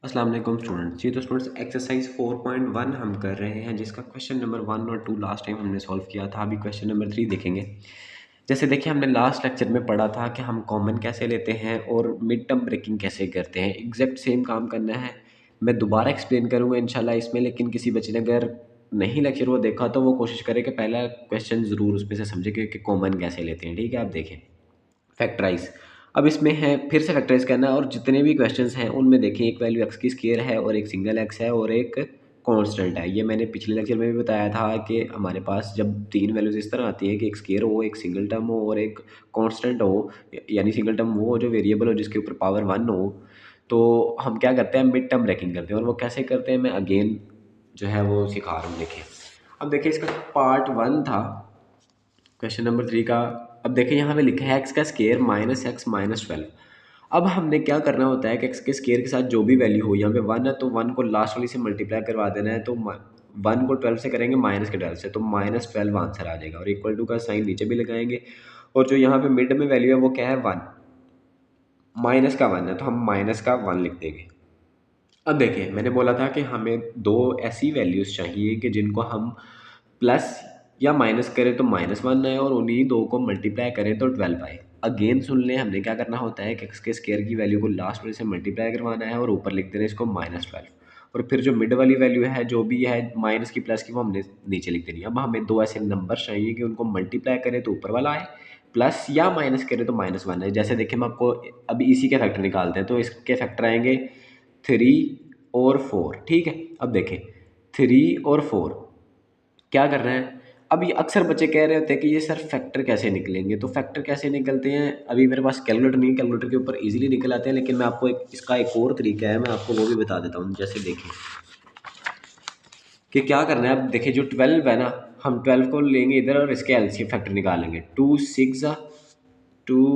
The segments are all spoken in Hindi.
अस्सलाम वालेकुम स्टूडेंट्स। जी तो स्टूडेंट्स एक्सरसाइज 4.1 हम कर रहे हैं जिसका क्वेश्चन नंबर 1 और 2 लास्ट टाइम हमने सॉल्व किया था। अभी क्वेश्चन नंबर 3 देखेंगे। जैसे देखिए हमने लास्ट लेक्चर में पढ़ा था कि हम कॉमन कैसे लेते हैं और मिड टर्म ब्रेकिंग कैसे करते हैं। एग्जैक्ट सेम काम करना है। मैं दोबारा एक्सप्लेन करूँगा इंशाल्लाह इसमें, लेकिन किसी बच्चे ने अगर नहीं लेक्चर वो देखा तो वो कोशिश करे कि पहला क्वेश्चन ज़रूर उसमें से समझे कि कॉमन कैसे लेते हैं। ठीक है, आप देखें फैक्टराइज। अब इसमें है फिर से फैक्टराइज करना है और जितने भी क्वेश्चंस हैं उनमें देखिए एक वैल्यू एक्स की स्केयर है और एक सिंगल एक्स है और एक कांस्टेंट है। ये मैंने पिछले लेक्चर में भी बताया था कि हमारे पास जब तीन वैल्यूज इस तरह आती हैं कि एक स्केयर हो, एक सिंगल टर्म हो और एक कांस्टेंट हो, यानी सिंगल टर्म वो हो जो वेरिएबल हो जिसके ऊपर पावर 1 हो, तो हम क्या करते हैं, मिड टर्म ब्रेकिंग करते हैं। और वो कैसे करते हैं मैं अगेन जो है वो सिखा रहा हूँ। देखिए अब देखिए इसका पार्ट 1 था क्वेश्चन नंबर 3 का। अब देखिए यहाँ पे लिखा है एक्स का स्केयर माइनस एक्स माइनस 12। अब हमने क्या करना होता है कि एक्स के स्केयर के साथ जो भी वैल्यू हो, यहाँ पे 1 है तो 1 को लास्ट वाली से मल्टीप्लाई करवा देना है। तो 1 को 12 से करेंगे माइनस के 12 से, तो माइनस 12 आंसर आ जाएगा और इक्वल टू का साइन नीचे भी लगाएंगे। और जो यहाँ पे मिड में वैल्यू है वो क्या है, 1, माइनस का 1 है तो हम माइनस का 1 लिख देंगे। अब देखिए मैंने बोला था कि हमें दो ऐसी वैल्यूज़ चाहिए कि जिनको हम प्लस या माइनस करें तो -1 आए और उन्हीं दो को मल्टीप्लाई करें तो 12 आए। अगेन सुन लें, हमने क्या करना होता है कि एक्स के स्केयर की वैल्यू को लास्ट वाले से मल्टीप्लाई करवाना है और ऊपर लिख देना है इसको -12। और फिर जो मिड वाली वैल्यू है जो भी है माइनस की प्लस की वो हमने नीचे लिख देनी है। अब हमें दो ऐसे नंबर चाहिए कि उनको मल्टीप्लाई करें तो ऊपर वाला आए, प्लस या माइनस करें तो -1 आए। जैसे देखिए हम आपको अभी इसी के फैक्टर निकालते हैं, तो इसके फैक्टर आएंगे 3 और 4। ठीक है, अब देखें 3 और 4 क्या कर रहे हैं। अब ये अक्सर बच्चे कह रहे होते हैं कि ये सर फैक्टर कैसे निकलेंगे, तो फैक्टर कैसे निकलते हैं, अभी मेरे पास कैलकुलेटर नहीं है, कैलकुलेटर के ऊपर इजीली निकल आते हैं, लेकिन मैं आपको इसका एक और तरीका है, मैं आपको वो भी बता देता हूँ। जैसे देखें कि क्या करना है। अब देखिए जो 12 है ना, हम 12 को लेंगे इधर और इसके एलसीएम फैक्टर निकालेंगे। 2 6 ज़ा, 2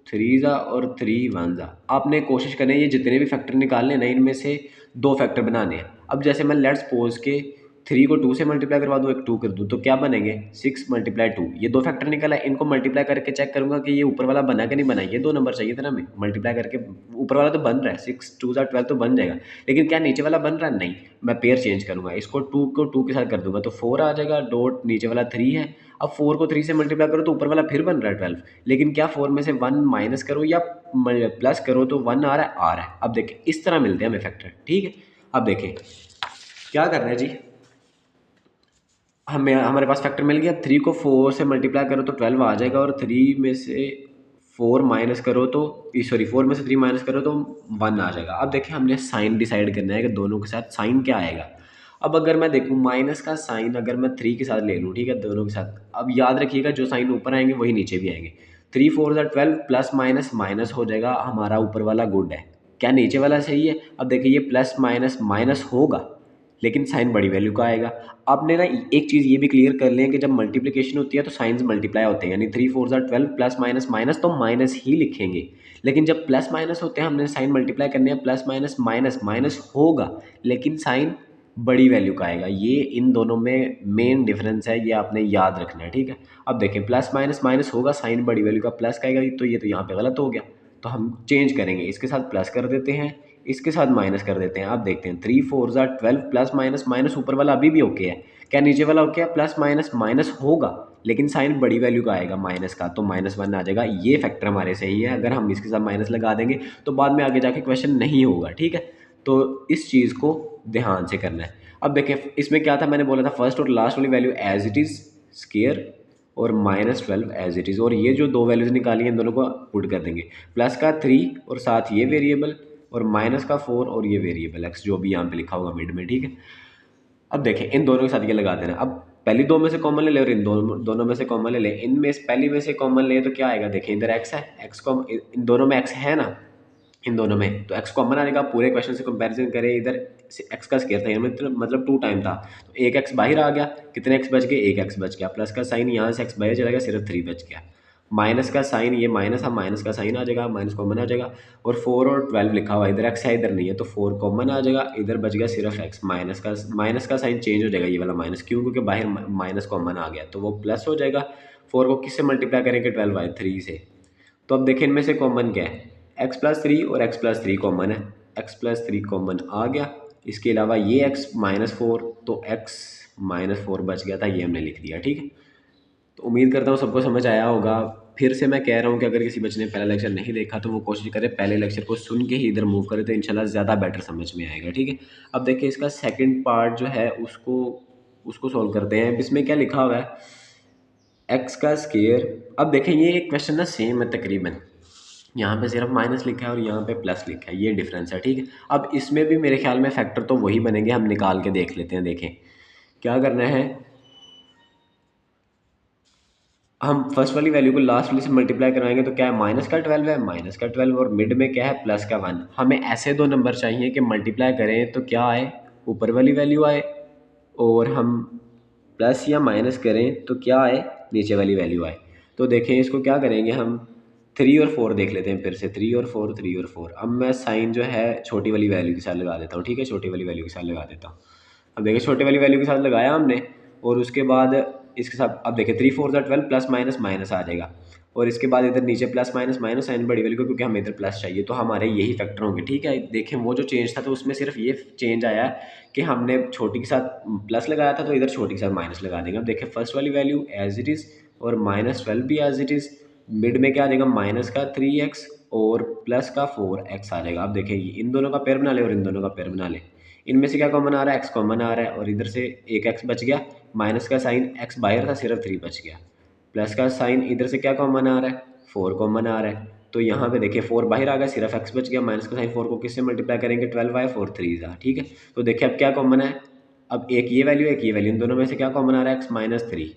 3 ज़ा और 3 1 ज़ा। आपने कोशिश करनी है ये जितने भी फैक्टर निकालने ना इनमें से दो फैक्टर बनाने हैं। अब जैसे मैं लेट्स सपोज के 3 को 2 से मल्टीप्लाई करवा दूँ, एक 2 कर दूँ, तो क्या बनेंगे 6 × 2। ये दो फैक्टर निकला है, इनको मल्टीप्लाई करके चेक करूँगा कि ये ऊपर वाला बना कि नहीं बना। ये दो नंबर चाहिए था ना हमें मल्टीप्लाई करके, ऊपर वाला तो बन रहा है, 6 2 ज़ा 12 तो बन जाएगा, लेकिन क्या नीचे वाला बन रहा है, नहीं। मैं पेयर चेंज करूँगा, इसको 2 को 2 के साथ कर दूंगा तो 4 आ जाएगा, डॉट नीचे वाला 3 है। अब 4 को 3 से मल्टीप्लाई करो तो ऊपर वाला फिर बन रहा है 12, लेकिन क्या 4 में से 1 माइनस करो या प्लस करो तो 1 आ रहा है। अब देखें इस तरह मिलते हैं हमें फैक्टर। ठीक है, अब देखें क्या करना है जी, हमारे पास फैक्टर मिल गया। 3 को 4 से मल्टीप्लाई करो तो 12 आ जाएगा और 3 में से 4 माइनस करो तो, सॉरी 4 में से 3 माइनस करो तो 1 आ जाएगा। अब देखिए हमने साइन डिसाइड करना है कि दोनों के साथ साइन क्या आएगा। अब अगर मैं देखूँ माइनस का साइन अगर मैं 3 के साथ ले लूँ, ठीक है, दोनों के साथ, अब याद रखिएगा जो साइन ऊपर आएंगे वही नीचे भी आएंगे। 3 4 ज़ा 12 प्लस माइनस माइनस हो जाएगा, हमारा ऊपर वाला गुड है, क्या नीचे वाला सही है। अब देखिए ये प्लस माइनस माइनस होगा लेकिन साइन बड़ी वैल्यू का आएगा। आपने ना एक चीज़ ये भी क्लियर कर लें कि जब मल्टीप्लिकेशन होती है तो साइंस मल्टीप्लाई होते हैं, यानी 3 4 ज़ा 12 प्लस माइनस माइनस तो माइनस ही लिखेंगे। लेकिन जब प्लस माइनस होते हैं हमने साइन मल्टीप्लाई करने हैं, प्लस माइनस माइनस माइनस होगा लेकिन साइन बड़ी वैल्यू का आएगा। ये इन दोनों में मेन डिफरेंस है, ये आपने याद रखना है। ठीक है, अब देखें प्लस माइनस माइनस होगा, साइन बड़ी वैल्यू का प्लस का आएगा, तो ये तो यहाँ पे गलत हो गया, तो हम चेंज करेंगे, इसके साथ प्लस कर देते हैं, इसके साथ माइनस कर देते हैं। आप देखते हैं 3 4 ज़ा 12 प्लस माइनस माइनस, ऊपर वाला अभी भी ओके है, क्या नीचे वाला ओके है, प्लस माइनस माइनस होगा लेकिन साइन बड़ी वैल्यू का आएगा माइनस का, तो -1 आ जाएगा। ये फैक्टर हमारे सही है, अगर हम इसके साथ माइनस लगा देंगे तो बाद में आगे जाके क्वेश्चन नहीं होगा। ठीक है, तो इस चीज़ को ध्यान से करना है। अब देखें इसमें क्या था, मैंने बोला था फर्स्ट और लास्ट वाली value as it is square और -12 एज इट इज़, और ये जो दो वैल्यूज़ निकाली हैं इन दोनों को पुट कर देंगे। प्लस का 3 और साथ ये वेरिएबल और माइनस का 4 और ये वेरिएबल एक्स जो भी यहाँ पे लिखा होगा मिड में। ठीक है, अब देखें इन दोनों के साथ ये लगा देना। अब पहली दो में से कॉमन ले ले और इन दोनों में से कॉमन ले ले। इनमें से पहली में से कॉमन ले तो क्या आएगा, देखें इधर एक्स है, एक्स को इन दोनों में एक्स है ना, इन दोनों में तो एक्स कॉमन आने का, पूरे क्वेश्चन से कंपैरिजन करें, इधर एक्स का स्केयर था यहाँ मतलब 2 टाइम था, तो एक एक्स बाहर आ गया, कितने एक्स बच गए, एक एक्स बच गया। प्लस का साइन यहाँ से एक्स बाहर चला गया, सिर्फ 3 बच गया। माइनस का साइन, ये माइनस था, माइनस का साइन आ जाएगा, माइनस कॉमन आ जाएगा। और 4 और 12 लिखा हुआ, इधर एक्स है इधर नहीं है, तो 4 कॉमन आ जाएगा, इधर बच गया सिर्फ एक्स। माइनस का साइन चेंज हो जाएगा, ये वाला माइनस, क्यों, क्योंकि बाहर माइनस कॉमन आ गया तो वो प्लस हो जाएगा। 4 को किससे मल्टीप्लाई करेंगे, 12/3 से। तो अब देखें इनमें से कॉमन क्या है, x + 3 और x + 3 कॉमन है, x+3 कॉमन आ गया। इसके अलावा ये x-4, तो x-4 बच गया था, ये हमने लिख दिया। ठीक है, तो उम्मीद करता हूँ सबको समझ आया होगा। फिर से मैं कह रहा हूँ कि अगर किसी बच्चे ने पहला लेक्चर नहीं देखा तो वो कोशिश करे पहले लेक्चर को सुन के ही इधर मूव करे, तो इंशाल्लाह ज़्यादा बेटर समझ में आएगा। ठीक है, अब देखिए इसका सेकंड पार्ट जो है उसको उसको सॉल्व करते हैं। इसमें क्या लिखा हुआ है, एक्स का स्केयर। अब देखें ये क्वेश्चन ना सेम है तकरीबन, यहाँ पे सिर्फ माइनस लिखा है और यहाँ पे प्लस लिखा है, ये डिफरेंस है। ठीक है, अब इसमें भी मेरे ख्याल में फैक्टर तो वही बनेंगे, हम निकाल के देख लेते हैं। देखें क्या करना है, हम फर्स्ट वाली वैल्यू को लास्ट वाली से मल्टीप्लाई कराएंगे तो क्या है, माइनस का 12 है, माइनस का 12, और मिड में क्या है, प्लस का 1। हमें ऐसे दो नंबर चाहिए कि मल्टीप्लाई करें तो क्या आए, ऊपर वाली वैल्यू आए, और हम प्लस या माइनस करें तो क्या आए, नीचे वाली वैल्यू आए। तो देखें इसको क्या करेंगे हम, 3 और 4 देख लेते हैं फिर से, 3 और 4, 3 और 4। अब मैं साइन जो है छोटी वाली वैल्यू के साथ लगा देता हूँ। ठीक है, छोटी वाली वैल्यू के साथ लगा देता हूँ। अब देखिए छोटे वाली वैल्यू के साथ लगाया हमने, और उसके बाद इसके साथ अब देखिए 3 4 12 प्लस माइनस माइनस आ जाएगा, और इसके बाद इधर नीचे प्लस माइनस माइनस साइन बड़ी वैल्यू को, क्योंकि हमें इधर प्लस चाहिए, तो हमारे यही फैक्टर होंगे। ठीक है, देखें वो जो चेंज था तो उसमें सिर्फ ये चेंज आया कि हमने छोटी के साथ प्लस लगाया था, तो इधर छोटी के साथ माइनस लगा देंगे। अब देखिए फर्स्ट वाली वैल्यू एज इट इज़, और -12 भी एज इट इज़। मिड में क्या आ जाएगा, माइनस का 3x और प्लस का 4x आ जाएगा। अब देखें इन दोनों का पेयर बना ले और इन दोनों का पेयर बना ले, इनमें से क्या कॉमन आ रहा है, x कॉमन आ रहा है, और इधर से एक x बच गया, माइनस का साइन x बाहर था, सिर्फ 3 बच गया, प्लस का साइन इधर से क्या कॉमन आ रहा है, 4 कॉमन आ रहा है। तो यहाँ पे देखिए 4 बाहर आ गया, सिर्फ x बच गया, माइनस का साइन 4 को किससे मल्टीप्लाई करेंगे, 12 आए, 4 3 था। ठीक है, तो देखिए अब क्या कॉमन है, अब एक ये वैल्यू एक ये वैल्यू, इन दोनों में से क्या कॉमन आ रहा है, x-3।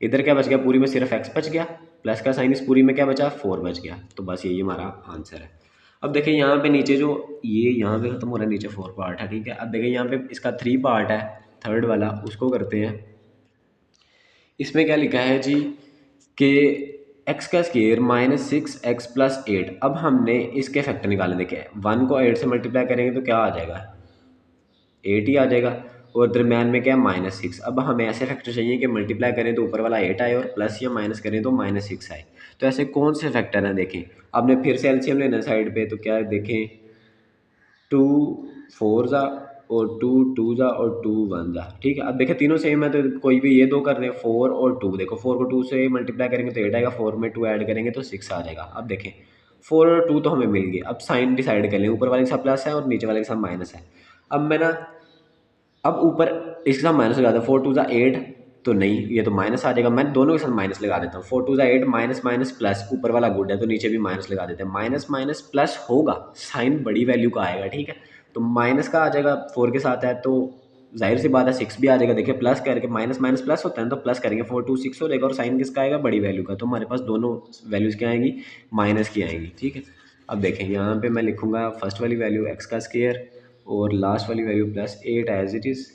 इधर क्या बच गया, पूरी में सिर्फ x बच गया, प्लस का साइन इस पूरी में क्या बचा, 4 बच गया। तो बस यही हमारा आंसर है। अब देखिए यहाँ पे नीचे जो ये यहाँ पे खत्म हो रहा है, नीचे 4 पार्ट है। ठीक है, अब देखिए यहाँ पे इसका 3 पार्ट है, थर्ड वाला उसको करते हैं। इसमें क्या लिखा है जी कि x का स्केयर -6x+8। अब हमने इसके फैक्टर निकालने, देखे 1 को 8 से मल्टीप्लाई करेंगे तो क्या आ जाएगा, 8 ही आ जाएगा, और दरम्यान में क्या है, -6। अब हमें ऐसे फैक्टर चाहिए कि मल्टीप्लाई करें तो ऊपर वाला 8 आए और प्लस या माइनस करें तो -6 आए। तो ऐसे कौन से फैक्टर हैं, देखें आपने फिर से एलसीएम लेना साइड पे, तो क्या है देखें, 2 4 ज़ा और 2 2 ज़ा और 2 1 ज़ा। ठीक है, अब देखें तीनों सेम है तो कोई भी ये दो कर रहे हैं, 4 और 2। देखो 4 को 2 से मल्टीप्लाई करेंगे तो 8 आएगा, 4 में 2 ऐड करेंगे तो 6 आ जाएगा। अब देखें 4 और 2 तो हमें मिल गए, अब साइन डिसाइड कर लें, ऊपर वाले के साथ प्लस है और नीचे वाले के साथ माइनस है। अब मैं ना, अब ऊपर इसके साथ माइनस लगा था, 4 2 ज़ा 8, तो नहीं ये तो माइनस आ जाएगा, मैं दोनों के साथ माइनस लगा देता हूँ। 4 2 ज़ा 8, माइनस माइनस प्लस, ऊपर वाला गुड है तो नीचे भी माइनस लगा देते हैं। माइनस माइनस प्लस होगा, साइन बड़ी वैल्यू का आएगा। ठीक है, तो माइनस का आ जाएगा, 4 के साथ है तो जाहिर सी बात है 6 भी आ जाएगा। देखिए प्लस करके माइनस माइनस प्लस होता है तो प्लस करेंगे, 4 2 6 हो जाएगा, और साइन किसका आएगा, बड़ी वैल्यू का। तो हमारे पास दोनों वैल्यूज़ क्या आएंगी, माइनस की आएंगी। ठीक है, अब देखें यहाँ पे मैं लिखूँगा फर्स्ट वाली वैल्यू एक्स का स्केयर और लास्ट वाली वैल्यू +8 एज इट इज़,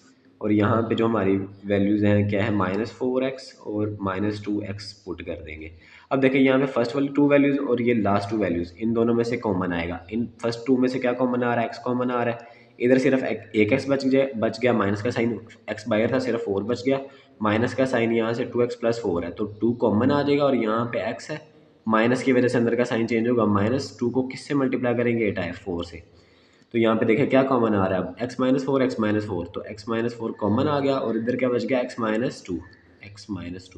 और यहाँ पे जो हमारी वैल्यूज़ हैं क्या है, -4x और -2x पुट कर देंगे। अब देखिए यहाँ पे फर्स्ट वाली 2 वैल्यूज़ और ये लास्ट 2 वैल्यूज़, इन दोनों में से कॉमन आएगा। इन फर्स्ट 2 में से क्या कॉमन आ रहा है, x कॉमन आ रहा है। इधर सिर्फ एक x बच गया, माइनस का साइन x बाहर था, सिर्फ 4 बच गया, माइनस का साइन यहाँ से 2x+4 है तो 2 कॉमन आ जाएगा, और यहाँ पे x है, माइनस की वजह से अंदर का साइन चेंज होगा, -2 को किससे मल्टीप्लाई करेंगे, 8 आए 4 से। तो यहाँ पे देखिए क्या कॉमन आ रहा है, अब x-4 तो x-4 कॉमन आ गया, और इधर क्या बच गया, x-2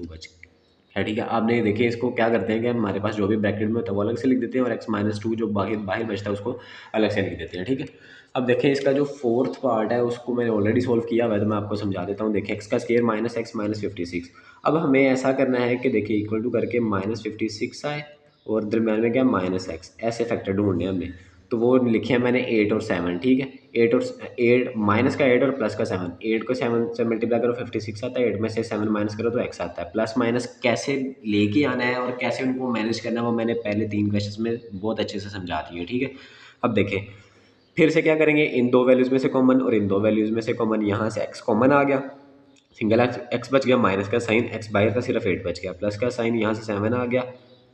बच गया है। ठीक है, आपने देखिए इसको क्या करते हैं कि हमारे पास जो भी ब्रैकेट में होता है वो अलग से लिख देते हैं, और x-2 जो बाहर बाहर बचता है उसको अलग से लिख देते हैं। ठीक है, अब देखें इसका जो फोर्थ पार्ट है उसको मैंने ऑलरेडी सोल्व किया हुआ है, तो मैं आपको समझा देता हूँ। देखिए एक्स का स्केयर -x -56। अब हमें ऐसा करना है कि देखिए इक्वल टू करके -56 आए और दरम्यान में क्या, -x, ऐसे फैक्टर ढूंढने हैं हमने। तो वो लिखे हैं मैंने 8 और 7। ठीक है, 8 और 8, माइनस का 8 और प्लस का 7। 8 को 7 से मल्टीप्लाई करो 56 आता है, 8 में से 7 माइनस करो तो x आता है। प्लस माइनस कैसे लेके आना है और कैसे उनको मैनेज करना है वो मैंने पहले 3 क्वेश्चन में बहुत अच्छे से समझा दिए। ठीक है, अब देखें फिर से क्या करेंगे, इन दो वैल्यूज़ में से कॉमन और इन दो वैल्यूज़ में से कॉमन, यहाँ से x कॉमन आ गया, सिंगल x बच गया, माइनस का साइन x बाहर था, सिर्फ 8 बच गया, प्लस का साइन यहाँ से 7 आ गया,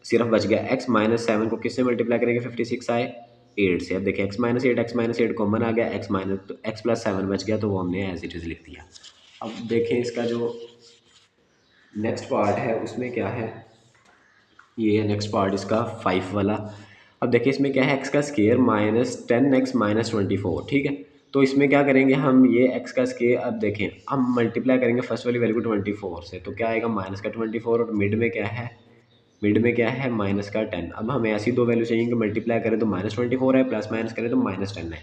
सिर्फ बच गया x, -7 को किससे मल्टीप्लाई करेंगे, 56 आए 8 से। अब देखिए x-8 कॉमन आ गया, x माइनस तो x+7 बच गया, तो वो हमने एज इट इज़ लिख दिया। अब देखें इसका जो नेक्स्ट पार्ट है उसमें क्या है, ये है नेक्स्ट पार्ट इसका 5 वाला। अब देखिए इसमें क्या है, एक्स का स्केयर -10x-24, ठीक है। तो इसमें क्या करेंगे हम, ये एक्स का स्केयर, अब देखें हम मल्टीप्लाई करेंगे फर्स्ट वाली वैल्यू को 24 से, तो क्या आएगा माइनस का 24, और मिड में क्या है, मिड में क्या है माइनस का 10। अब हमें ऐसी दो वैल्यू चाहिए कि मल्टीप्लाई करें तो -24 है, प्लस माइनस करें तो -10 है।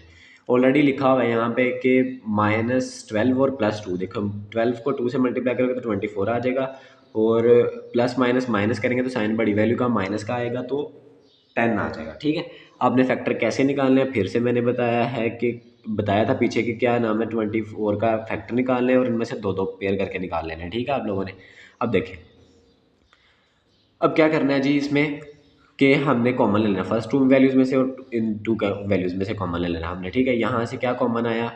ऑलरेडी लिखा हुआ है यहाँ पे कि -12 और +2, देखो 12 को 2 से मल्टीप्लाई करोगे तो 24 आ जाएगा, और प्लस माइनस माइनस करेंगे तो साइन बड़ी वैल्यू का माइनस का आएगा तो 10 आ जाएगा, ठीक है। आपने फैक्टर कैसे निकालने हैं, फिर से मैंने बताया है कि बताया था पीछे कि क्या नाम है, 24 का फैक्टर निकालने हैं और इनमें से दो दो पेयर करके निकाल लेना है, ठीक है आप लोगों ने। अब देखें, अब क्या करना है जी इसमें, कि हमने कॉमन ले लेना फर्स्ट टू वैल्यूज़ में से और इन टू का वैल्यूज़ में से कॉमन ले लेना हमने, ठीक है। यहाँ से क्या कॉमन आया,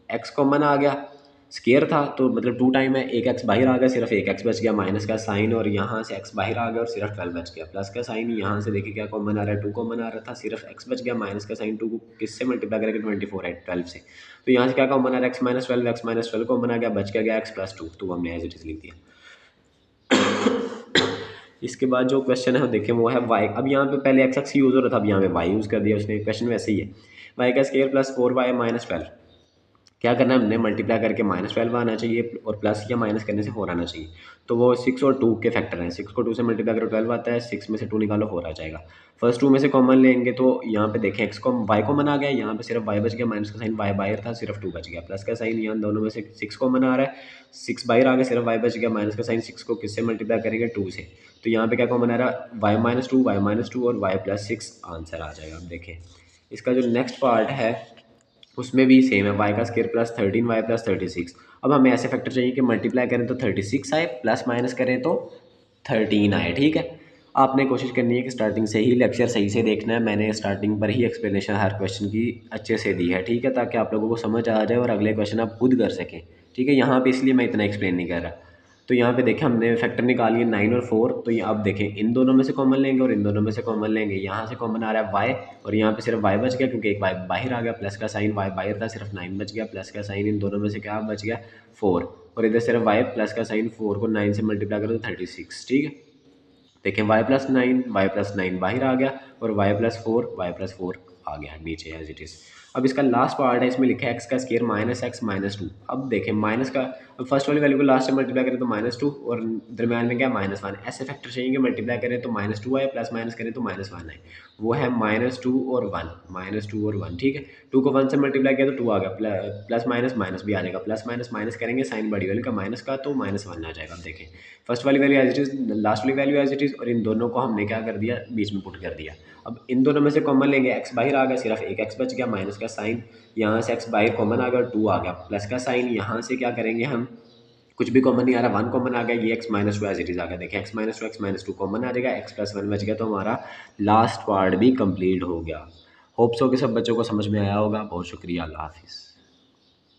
एक्स कॉमन आ गया, स्केयर था तो मतलब 2 टाइम है, एक एक्स बाहर आ गया, सिर्फ एक एक्स बच गया, माइनस का साइन, और यहाँ से एक्स बाहर आ गया और सिर्फ 12 बच गया, प्लस का साइन। यहाँ से देखिए क्या कॉमन आ रहा है, 2 कॉमन आ रहा था, सिर्फ एक्स बच गया, माइनस का साइन, 2 को किससे मल्टीप्लाई करेंगे, 24 है 12 से, तो यहाँ से क्या कॉमन आ रहा है, एक्स-12 कॉमन आ गया, बच क्या गया x+2, तो हमने एज इट इज़ लिख दिया। इसके बाद जो क्वेश्चन है वो देखें, वो है वाई। अब यहाँ पे पहले एक्स एक्स यूज़ हो रहा था, अब यहाँ पे वाई यूज़ कर दिया उसने, क्वेश्चन वैसे ही है। वाई का स्केयर +4y-12, क्या करना है हमने, मल्टीप्लाई करके -12 आना चाहिए और प्लस या माइनस करने से 4 आना चाहिए। तो वो 6 और 2 के फैक्टर हैं, 6 को 2 से मल्टीप्लाई करो 12 आता है, 6 में से 2 निकालो 4 आ जाएगा। फर्स्ट 2 में से कॉमन लेंगे तो यहाँ पे देखें एक्स को वाई कॉमन आ गया, यहाँ पे सिर्फ वाई बच गया, माइनस का साइन वाई बाहर था, सिर्फ 2 बच गया, प्लस का साइन यहाँ दोनों में से 6 कॉमन आ रहा है, 6 बाहर आ गया, सिर्फ वाई बच गया, माइनस का साइन 6 को किससे मल्टीप्लाई करेंगे 2 से, तो यहाँ पे क्या कॉमन आ रहा है, y-2 और y+6 आंसर आ जाएगा। अब देखें इसका जो नेक्स्ट पार्ट है उसमें भी सेम है, वाई का स्केयर +13 y+36। अब हमें ऐसे फैक्टर चाहिए कि मल्टीप्लाई करें तो 36 आए, प्लस माइनस करें तो 13 आए, ठीक है। आपने कोशिश करनी है कि स्टार्टिंग से ही लेक्चर सही से देखना है, मैंने स्टार्टिंग पर ही एक्सप्लेनेशन हर क्वेश्चन की अच्छे से दी है, ठीक है, ताकि आप लोगों को समझ आ जाए और अगले क्वेश्चन आप खुद कर सकें, ठीक है। यहाँ पे इसलिए मैं इतना एक्सप्लेन नहीं कर रहा। तो यहाँ पे देखें हमने फैक्टर निकालिए 9 और 4, तो ये अब देखें इन दोनों में से कॉमन लेंगे और इन दोनों में से कॉमन लेंगे, यहाँ से कॉमन आ रहा है वाई, और यहाँ पे सिर्फ वाई बच गया क्योंकि एक वाई बाहर आ गया, प्लस का साइन वाई बाहर था, सिर्फ 9 बच गया, प्लस का साइन इन दोनों में से क्या बच गया 4, और इधर सिर्फ वाई, प्लस का साइन 4 को 9 से मल्टीप्लाई करो तो 36, ठीक है। देखें y+9 बाहर आ गया, और y+4 आ गया नीचे एज इट इज़। अब इसका लास्ट पार्ट है, इसमें लिखा है एक्स का स्केयर -x-2। अब देखें माइनस का, अब फर्स्ट वाली वैल्यू को लास्ट में मल्टीप्लाई करें तो -2, और दरम्यान में क्या -1, ऐसे फैक्टर चाहिए कि मल्टीप्लाई करें तो -2 आए, प्लस माइनस करें तो -1 आए। वो है -2 और 1, ठीक है। 2 को 1 से मल्टीप्लाई किया तो 2 आ गया, प्लस माइनस माइनस भी आ जाएगा, प्लस माइनस माइनस करेंगे साइन बड़ी वैल्यू का माइनस का तो -1 आ जाएगा। अब देखें फर्स्ट वाली value as it is, last वाली वैल्यू एज इट इज़, और इन दोनों को हमने क्या कर दिया, बीच में पुट कर दिया। अब इन दोनों में से कॉमन लेंगे, एक्स बाहर आ गया, सिर्फ एक एक्स बच गया, माइनस का साइन, यहाँ से एक्स बाहर कॉमन आ गया और 2 आ गया, प्लस का साइन, यहाँ से क्या करेंगे हम, कुछ भी कॉमन नहीं आ रहा, 1 कॉमन आ गया, ये x-2 एज इट इज़ आ गया। देखिए x-2 कॉमन आ जाएगा, x+1 बच गया, तो हमारा लास्ट पार्ट भी कंप्लीट हो गया। होप्स हो कि सब बच्चों को समझ में आया होगा। बहुत शुक्रिया, अल्लाह हाफिज़।